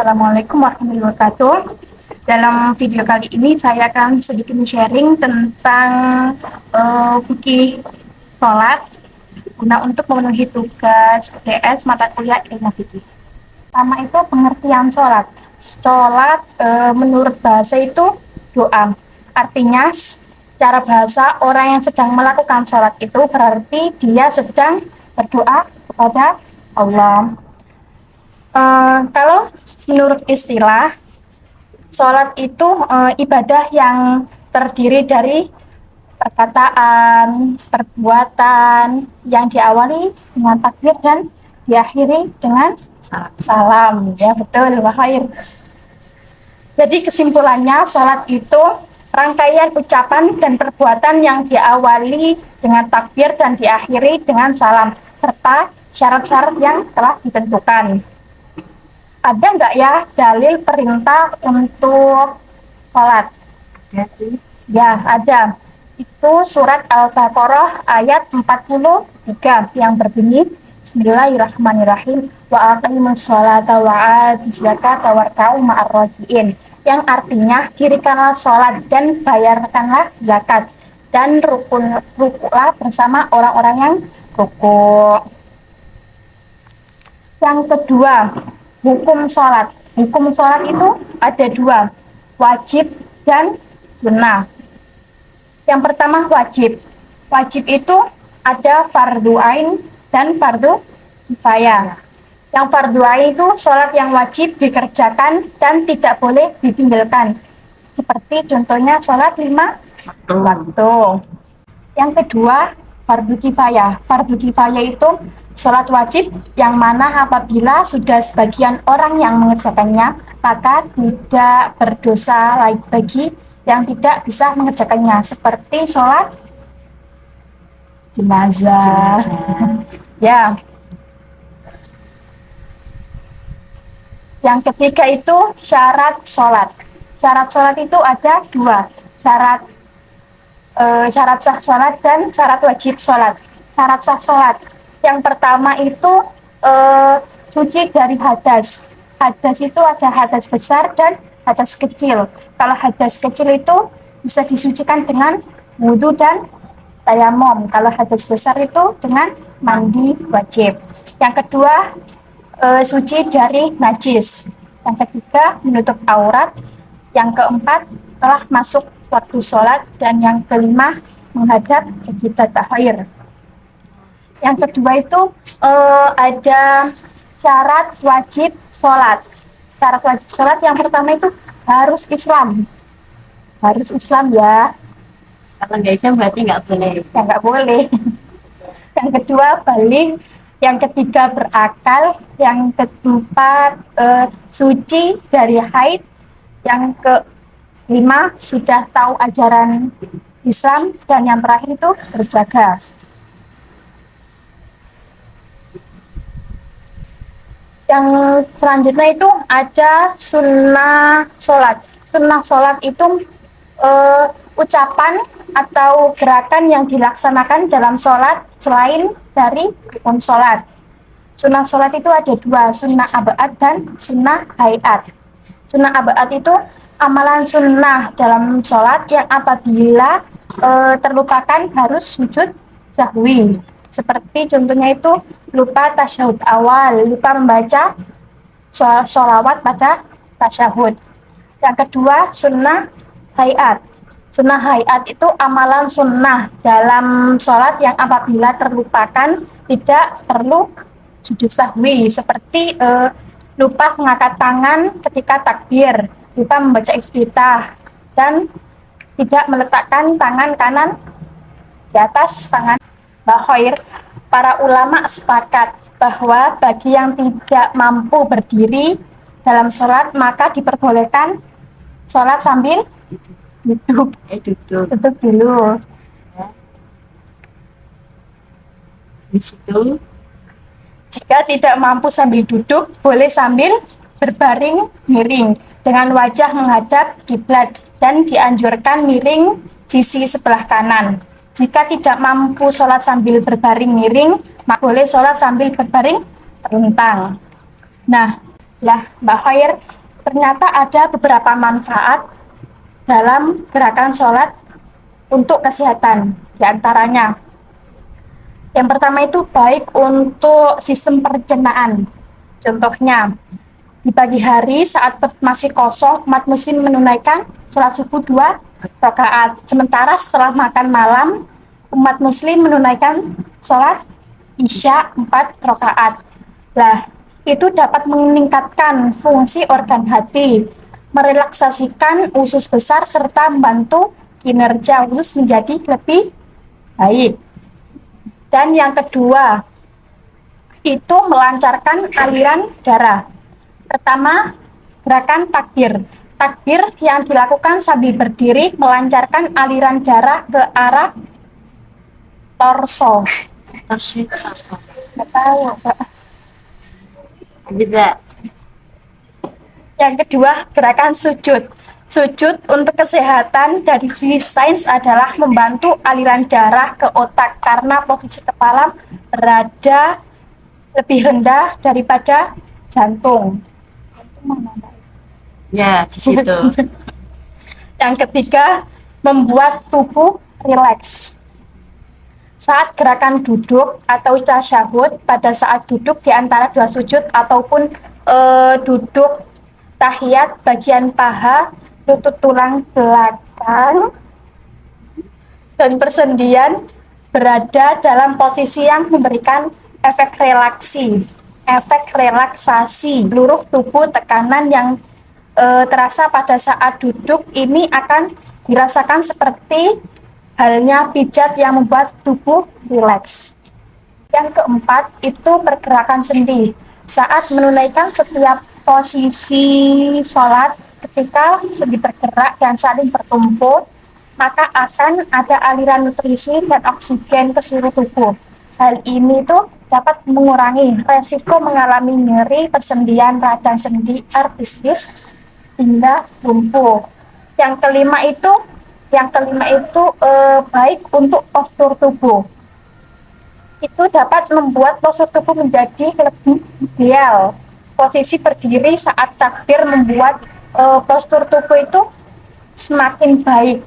Assalamualaikum warahmatullahi wabarakatuh. Dalam video kali ini saya akan sedikit sharing tentang fikih sholat guna untuk memenuhi tugas UTS mata kuliah ilmu fikih. Pertama itu pengertian sholat. Sholat menurut bahasa itu doa. Artinya secara bahasa orang yang sedang melakukan sholat itu berarti dia sedang berdoa kepada Allah. Kalau menurut istilah, sholat itu ibadah yang terdiri dari perkataan, perbuatan yang diawali dengan takbir dan diakhiri dengan salam. Ya betul, Wahir. Jadi kesimpulannya, sholat itu rangkaian ucapan dan perbuatan yang diawali dengan takbir dan diakhiri dengan salam, serta syarat-syarat yang telah ditentukan. Ada nggak ya dalil perintah untuk sholat? Ya sih. Ya, ada. Itu surat Al-Baqarah ayat 43 yang berbunyi Bismillahirrahmanirrahim wa aqimus sholata wa atuz zakata warka'u ma'ar raki'in, yang artinya dirikanlah sholat dan bayarkanlah zakat dan rukulah bersama orang-orang yang rukuk. Yang kedua, hukum sholat. Hukum sholat itu ada dua, wajib dan sunnah. Yang pertama wajib. Wajib itu ada fardu ain dan fardu kifayah. Yang fardu ain itu sholat yang wajib dikerjakan dan tidak boleh ditinggalkan. Seperti contohnya sholat 5 waktu. Yang kedua fardu kifayah. Fardu kifayah itu sholat wajib yang mana apabila sudah sebagian orang yang mengerjakannya, maka tidak berdosa lagi bagi yang tidak bisa mengerjakannya, seperti sholat jenazah. Ya. Yang ketiga itu syarat sholat. Syarat sholat itu ada dua, syarat sah sholat dan syarat wajib sholat. Syarat sah sholat yang pertama itu suci dari hadas. Hadas itu ada hadas besar dan hadas kecil. Kalau hadas kecil itu bisa disucikan dengan wudhu dan tayamum. Kalau hadas besar itu dengan mandi wajib. Yang kedua suci dari najis. Yang ketiga menutup aurat. Yang keempat telah masuk waktu sholat. Dan yang kelima menghadap kiblat akhir. Yang kedua itu ada syarat wajib sholat. Syarat wajib sholat yang pertama itu harus Islam. Harus Islam ya. Kalau nggak Islam berarti nggak boleh. Ya nggak boleh. Yang kedua balik. Yang ketiga berakal. Yang keempat suci dari haid. Yang kelima sudah tahu ajaran Islam. Dan yang terakhir itu berjaga. Yang selanjutnya itu ada sunnah sholat. Sunnah sholat itu ucapan atau gerakan yang dilaksanakan dalam sholat selain dari rukun sholat. Sunnah sholat itu ada dua, sunnah abad dan sunnah hayat. Sunnah abad itu amalan sunnah dalam sholat yang apabila terlupakan harus sujud sahwi. Seperti contohnya itu lupa tasyahud awal, lupa membaca sholawat pada tasyahud. Yang kedua sunnah hayat. Sunnah hayat itu amalan sunnah dalam sholat yang apabila terlupakan tidak perlu sujud sahwi. Seperti lupa mengangkat tangan ketika takbir, lupa membaca iftitah, dan tidak meletakkan tangan kanan di atas tangan Bahoir. Para ulama sepakat bahwa bagi yang tidak mampu berdiri dalam sholat maka diperbolehkan sholat sambil duduk. Duduk dulu. Di situ. Jika tidak mampu sambil duduk, boleh sambil berbaring miring dengan wajah menghadap kiblat dan dianjurkan miring sisi sebelah kanan. Jika tidak mampu sholat sambil berbaring miring, maka boleh sholat sambil berbaring terlentang. Nah, Lah, Mbak Khair, ternyata ada beberapa manfaat dalam gerakan sholat untuk kesehatan. Di antaranya, yang pertama itu baik untuk sistem pencernaan. Contohnya, di pagi hari saat masih kosong, umat muslim menunaikan sholat subuh 2 rakaat. Sementara setelah makan malam, umat muslim menunaikan sholat isya 4 rakaat. Lah, itu dapat meningkatkan fungsi organ hati, merelaksasikan usus besar, serta membantu kinerja usus menjadi lebih baik. Dan yang kedua, itu melancarkan aliran darah. Pertama, gerakan takbir. Takbir yang dilakukan sambil berdiri melancarkan aliran darah ke arah torso. Terus itu apa? Nggak tahu, Mbak. Juga. Yang kedua, gerakan sujud. Sujud untuk kesehatan dari sisi sains adalah membantu aliran darah ke otak karena posisi kepala berada lebih rendah daripada jantung. Ya, di situ. Yang ketiga, membuat tubuh rileks. Saat gerakan duduk atau tasyahud, pada saat duduk di antara dua sujud ataupun duduk tahiyat, bagian paha, lutut tulang belakang, dan persendian berada dalam posisi yang memberikan efek relaksasi seluruh tubuh. Tekanan yang terasa pada saat duduk ini akan dirasakan seperti halnya pijat yang membuat tubuh rileks. Yang keempat itu pergerakan sendi. Saat menunaikan setiap posisi sholat, ketika sendi bergerak dan saling bertumpuk, maka akan ada aliran nutrisi dan oksigen ke seluruh tubuh. Hal ini tuh dapat mengurangi resiko mengalami nyeri, persendian, radang sendi, artritis, hingga lumpuh. Yang kelima itu baik untuk postur tubuh. Itu dapat membuat postur tubuh menjadi lebih ideal. Posisi berdiri saat takbir membuat postur tubuh itu semakin baik.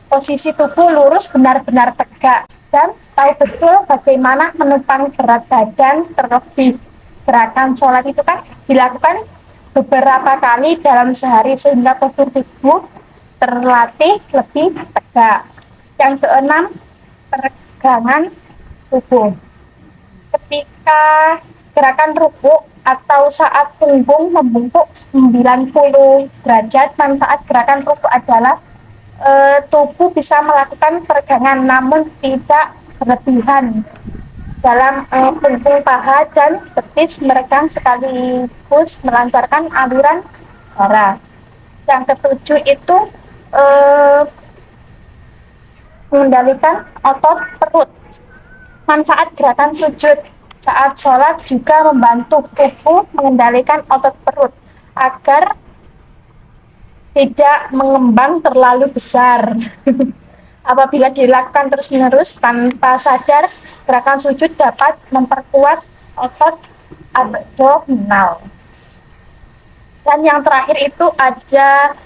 Posisi tubuh lurus, benar-benar tegak, dan tahu betul bagaimana menopang berat badan. Terlebih gerakan sholat itu kan dilakukan beberapa kali dalam sehari sehingga postur tubuh terlatih lebih tegak. Yang keenam, peregangan tubuh. Ketika gerakan rukuk atau saat punggung membungkuk 90 derajat, manfaat gerakan rukuk adalah tubuh bisa melakukan peregangan namun tidak berlebihan dalam punggung, paha, dan betis meregang sekaligus melancarkan aliran darah. Yang ketujuh itu mengendalikan otot perut. Manfaat gerakan sujud saat sholat juga membantu tubuh mengendalikan otot perut agar tidak mengembang terlalu besar. Apabila dilakukan terus-menerus tanpa sadar, gerakan sujud dapat memperkuat otot abdominal. Dan yang terakhir itu ada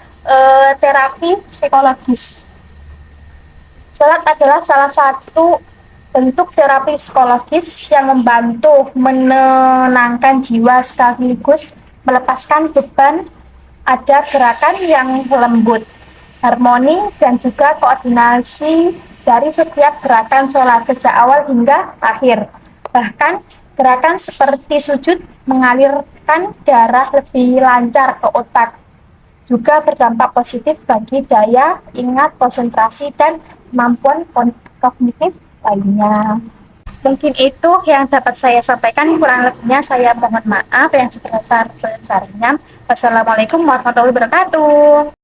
terapi psikologis. Salat adalah salah satu bentuk terapi psikologis yang membantu menenangkan jiwa sekaligus melepaskan beban. Ada gerakan yang lembut, harmoni, dan juga koordinasi dari setiap gerakan sholat sejak awal hingga akhir. Bahkan gerakan seperti sujud mengalirkan darah lebih lancar ke otak, juga berdampak positif bagi daya ingat, konsentrasi, dan kemampuan kognitif lainnya. Mungkin itu yang dapat saya sampaikan, kurang lebihnya saya mohon maaf yang sebesar-besarnya. Wassalamualaikum warahmatullahi wabarakatuh.